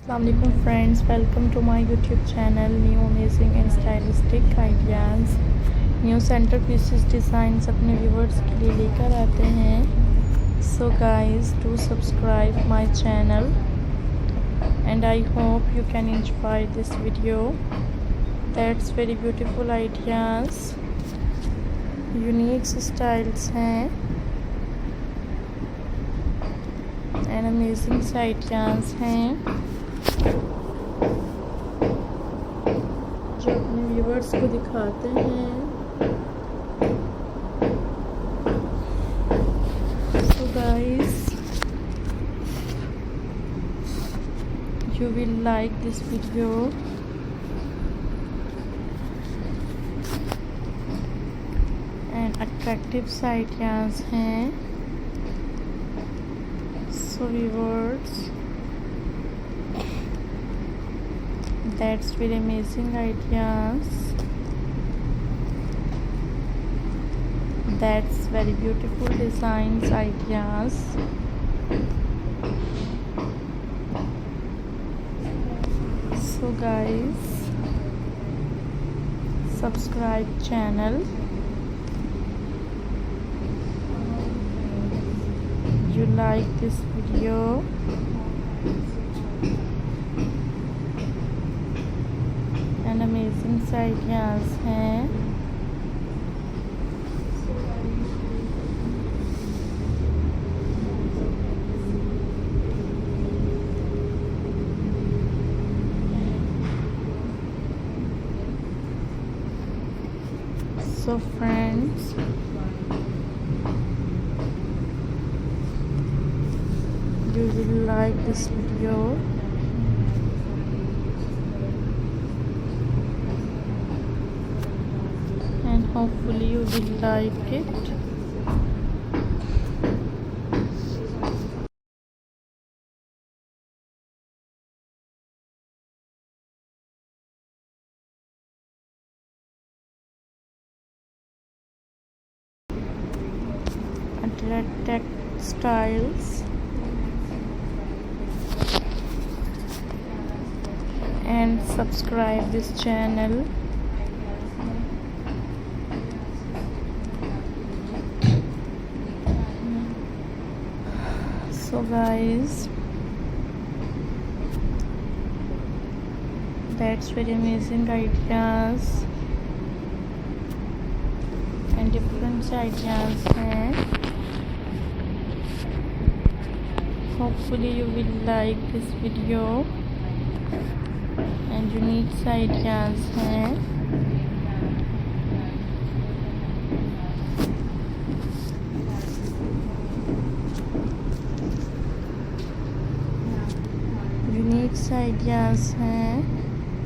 Assalamualaikum friends, welcome to my YouTube channel. New amazing and stylistic ideas, new centre pieces designs अपने viewers के लिए लेकर आते हैं. So guys do subscribe my channel and I hope you can enjoy this video. That's very beautiful ideas, unique styles हैं and amazing ideas हैं जो अपने व्यूवर्स को दिखाते हैं. So guys, you will like this video and attractive ideas हैं. So viewers, that's very amazing ideas, that's very beautiful designs ideas. So guys, subscribe channel. You like this video and amazing ideas हैं. So friends, you will like this video and hopefully you will like it. Textiles and subscribe this channel. So guys, that's very amazing ideas and different ideas हैं. Hopefully you will like this video and unique ideas हैं. Unique ideas हैं